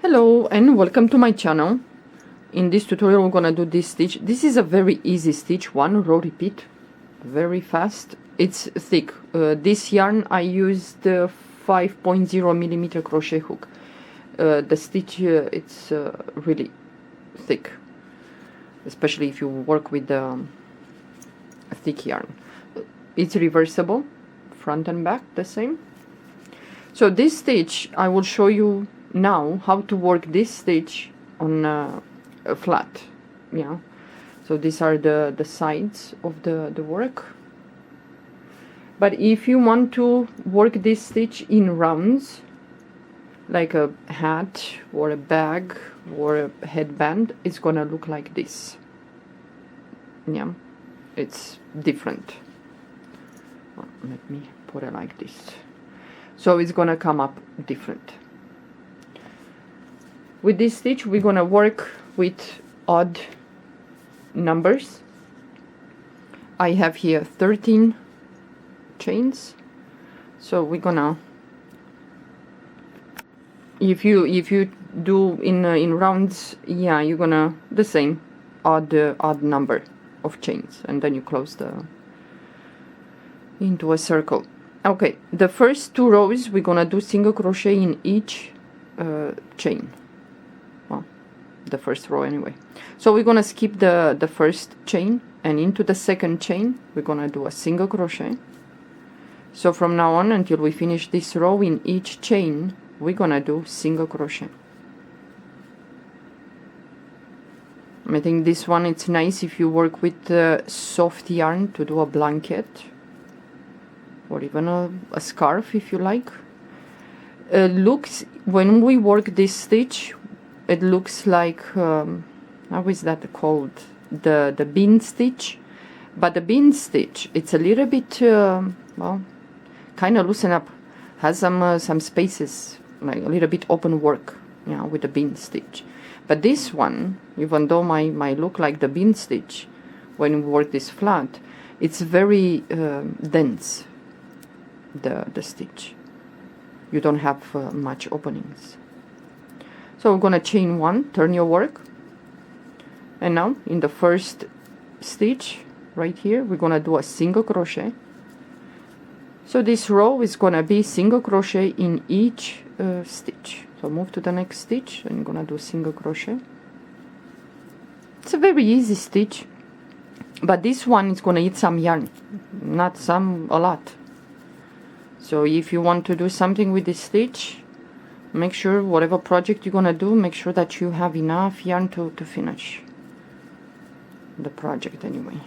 Hello and welcome to my channel. In this tutorial we're gonna do this stitch. This is a very easy stitch, one row repeat, very fast. It's thick. This yarn I used 5.0 millimeter crochet hook. The stitch it's really thick, especially if you work with thick yarn. It's reversible, front and back the same. So this stitch I will show you now how to work this stitch on a flat. Yeah, so these are the sides of the work. But if you want to work this stitch in rounds, like a hat or a bag or a headband, it's gonna look like this. Yeah, it's different. Well, let me put it like this. So it's gonna come up different. With this stitch we're gonna work with odd numbers. I have here 13 chains, so we're gonna, if you do in rounds, yeah, you're gonna the same odd number of chains, and then you close the into a circle. Okay, the first two rows we're gonna do single crochet in each chain. Well, the first row anyway. So we're gonna skip the first chain, and into the second chain we're gonna do a single crochet. So from now on until we finish this row, in each chain we're gonna do single crochet. I think this one, it's nice if you work with soft yarn to do a blanket or even a scarf if you like. Looks, when we work this stitch, it looks like how is that called, the bean stitch. But the bean stitch, it's a little bit well, kind of loosen up, has some spaces, like a little bit open work, yeah, with the bean stitch. But this one, even though might look like the bean stitch when we work this flat, it's very dense, the stitch. You don't have much openings. So we're gonna chain one, turn your work, and now in the first stitch right here we're gonna do a single crochet. So this row is gonna be single crochet in each stitch. So move to the next stitch and you're gonna do single crochet. It's a very easy stitch, but this one is gonna eat some yarn, not some, a lot. So if you want to do something with this stitch, make sure whatever project you're gonna do, make sure that you have enough yarn to finish the project anyway.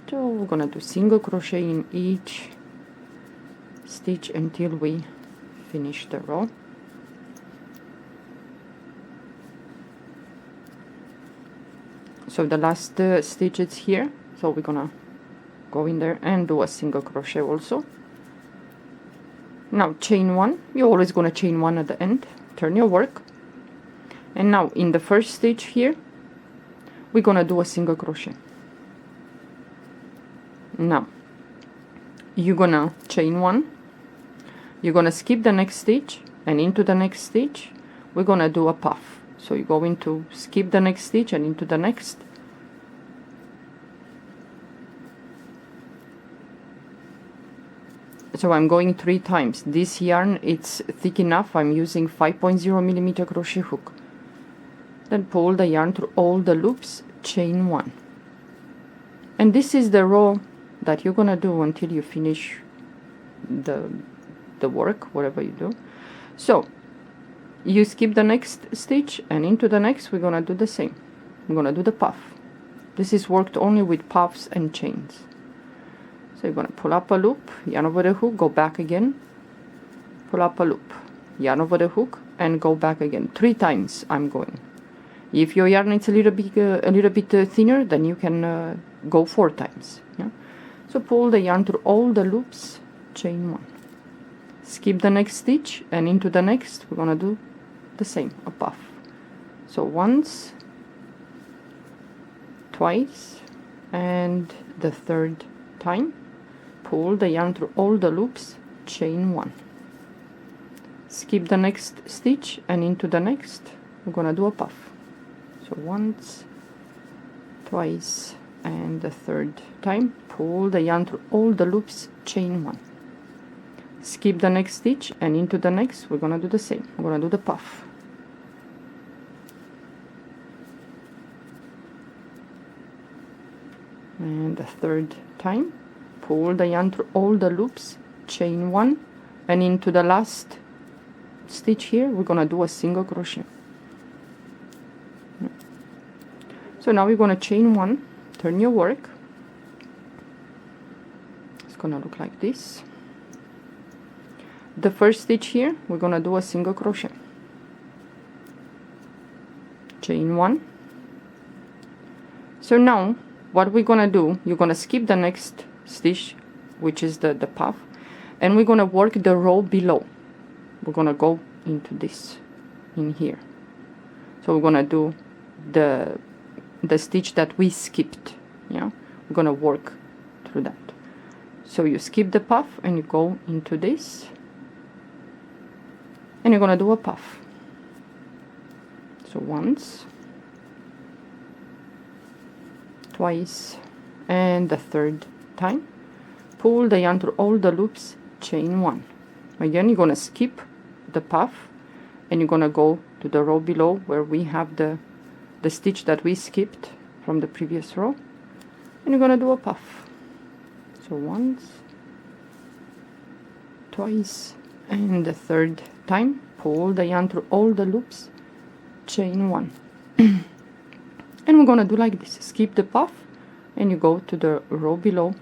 So we're gonna do single crochet in each stitch until we finish the row. So the last stitch is here, so we're gonna go in there and do a single crochet also. Now chain one, you're always gonna chain one at the end, turn your work, and now in the first stitch here we're gonna do a single crochet. Now you're gonna chain one, you're gonna skip the next stitch, and into the next stitch we're gonna do a puff. So you're going to skip the next stitch and into the next. So I'm going 3 times. This yarn, it's thick enough, I'm using 5.0 millimeter crochet hook. Then pull the yarn through all the loops, chain one, and this is the row that you're gonna do until you finish the work, whatever you do. So you skip the next stitch, and into the next we're gonna do the same. I'm gonna do the puff. This is worked only with puffs and chains. So you're gonna pull up a loop, yarn over the hook, go back again, pull up a loop, yarn over the hook, and go back again. 3 times I'm going. If your yarn is a little bit thinner, then you can go 4 times. Yeah. So pull the yarn through all the loops, chain one, skip the next stitch, and into the next we're gonna do the same, a puff. So once, twice, and the third time, pull the yarn through all the loops, chain one. skip the next stitch, and into the next we're gonna do a puff. So once, twice, and the third time, pull the yarn through all the loops, chain 1, skip the next stitch, and into the next we're gonna do the same. We're gonna do the puff. And the third time, pull the yarn through all the loops, chain 1, and into the last stitch here we're gonna do a single crochet. So now we're gonna chain 1, turn your work. It's gonna look like this. The first stitch here we're gonna do a single crochet, chain 1. So now what we're gonna do, you're gonna skip the next stitch, which is the puff, and we're gonna work the row below. We're gonna go into this in here. So we're gonna do the stitch that we skipped. Yeah, we're gonna work through that. So you skip the puff and you go into this, and you're gonna do a puff. So once, twice, and the third time, pull the yarn through all the loops, chain 1. Again, you're gonna skip the puff, and you're gonna go to the row below where we have the stitch that we skipped from the previous row, and you're gonna do a puff. So once, twice, and the third time, pull the yarn through all the loops, chain 1. And we're gonna do like this. Skip the puff, and you go to the row below,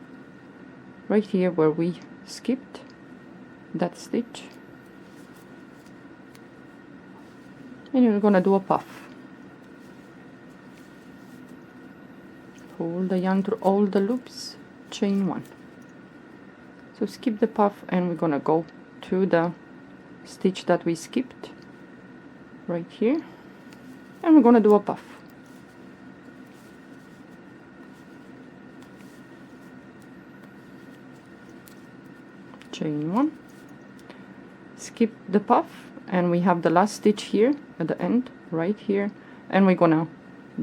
right here where we skipped that stitch, and you're gonna do a puff. Pull the yarn through all the loops, chain 1. So skip the puff, and we're gonna go to the stitch that we skipped right here, and we're gonna do a puff. Chain 1, skip the puff, and we have the last stitch here at the end right here, and we're gonna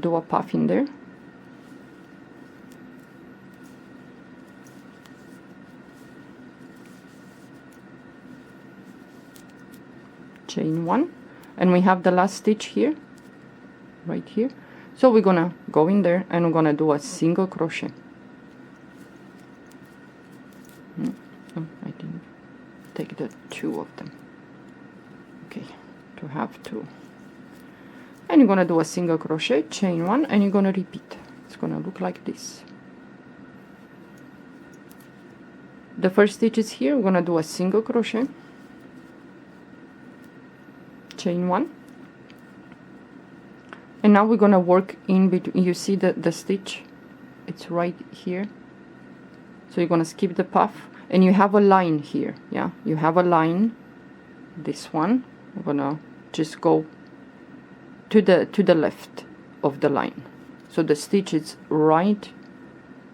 do a puff in there. Chain 1, and we have the last stitch here right here, so we're gonna go in there and we're gonna do a single crochet. I think take the 2 of them, okay, to have 2, and you're gonna do a single crochet, chain 1, and you're gonna repeat. It's gonna look like this. The first stitch is here. We're gonna do a single crochet, chain 1, and now we're gonna work in between. You see the stitch, it's right here, so you're gonna skip the puff, and you have a line here. Yeah, you have a line, this one. We're gonna just go to the left of the line, so the stitch is right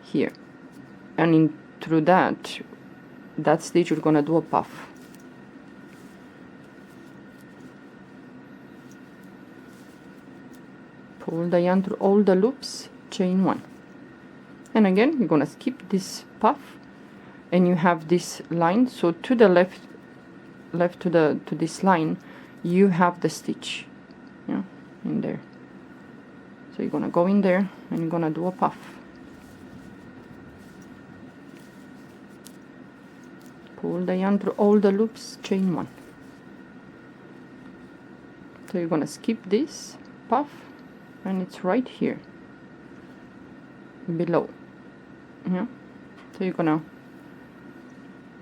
here, and in through that stitch we're gonna do a puff. Pull the yarn through all the loops, chain 1, and again you're gonna skip this puff, and you have this line, so to the left to this line you have the stitch, yeah, in there. So you're gonna go in there and you're gonna do a puff. Pull the yarn through all the loops, chain 1. So you're gonna skip this puff, and it's right here below, yeah. So you're gonna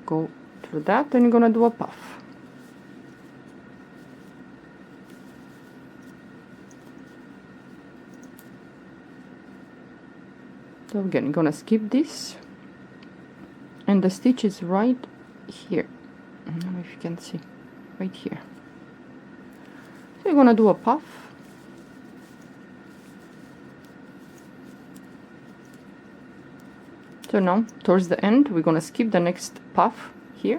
go through that, and you're gonna do a puff. So again, you're gonna skip this, and the stitch is right here. I don't know if you can see, right here. So you're gonna do a puff, so now towards the end we're gonna skip the next puff here,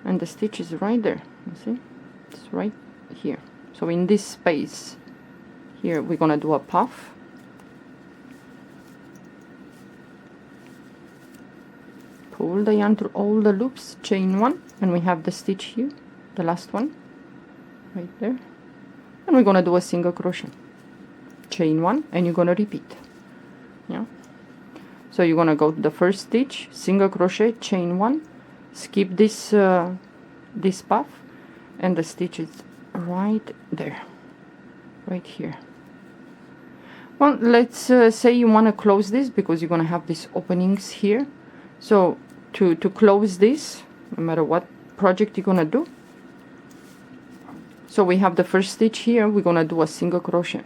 and the stitch is right there, you see. It's right here. So in this space here we're gonna do a puff. Pull the yarn through all the loops, chain 1, and we have the stitch here, the last one right there, and we're gonna do a single crochet, chain 1, and you're gonna repeat. Yeah, so you're gonna go to the first stitch, single crochet, chain 1, skip this this puff, and the stitch is right there, right here. Well, let's say you want to close this because you're gonna have these openings here. So to close this, no matter what project you're gonna do, so we have the first stitch here, we're gonna do a single crochet.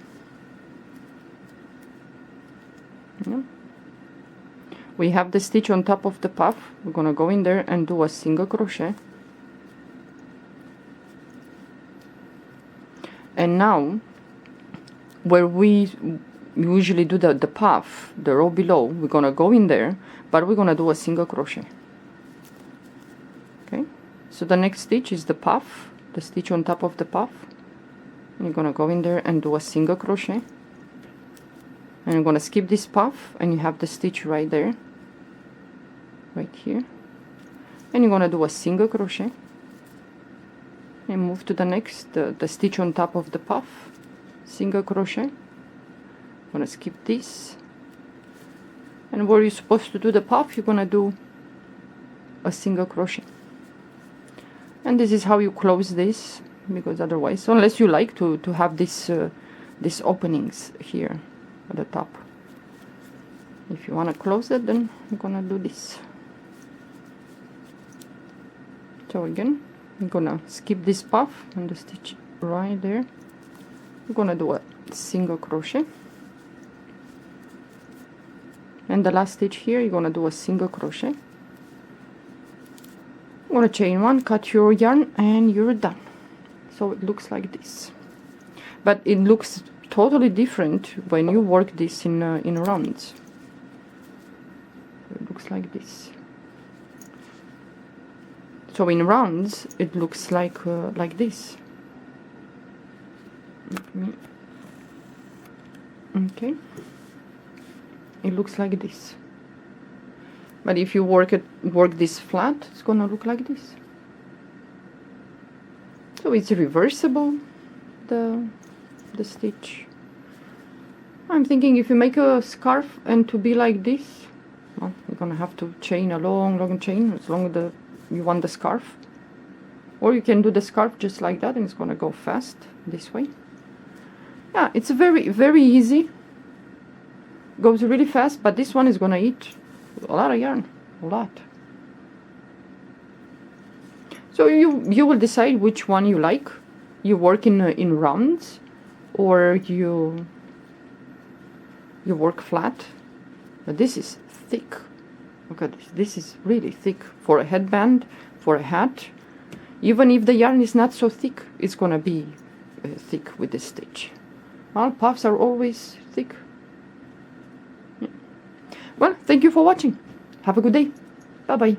Yeah. We have the stitch on top of the puff, we're gonna go in there and do a single crochet. And now where we usually do the puff, the row below, we're gonna go in there, but we're gonna do a single crochet. Okay, so the next stitch is the puff, the stitch on top of the puff, and you're gonna go in there and do a single crochet, and you're gonna skip this puff, and you have the stitch right there, right here, and you're gonna do a single crochet and move to the next, the stitch on top of the puff, single crochet. I'm gonna skip this, and where you're supposed to do the puff, you're gonna do a single crochet. And this is how you close this, because otherwise, unless you like to have this these openings here at the top, if you want to close it, then you're gonna do this. So again, I'm gonna skip this puff and the stitch right there. We're gonna do a single crochet, and the last stitch here you're gonna do a single crochet. I'm gonna chain 1, cut your yarn, and you're done. So it looks like this, but it looks totally different when you work this in rounds. It looks like this. So in rounds it looks like this. Okay, it looks like this. But if you work this flat, it's gonna look like this. So it's reversible, the stitch. I'm thinking if you make a scarf and to be like this, well, you're gonna have to chain a long chain as long as you want the scarf. Or you can do the scarf just like that, and it's gonna go fast this way. Yeah, it's very easy. Goes really fast, but this one is gonna eat a lot of yarn, a lot. So you will decide which one you like. You work in rounds, or you work flat. But this is thick. Look at this. This is really thick for a headband, for a hat. Even if the yarn is not so thick, it's gonna be thick with the stitch. Well, puffs are always thick. Yeah. Well, thank you for watching. Have a good day. Bye bye.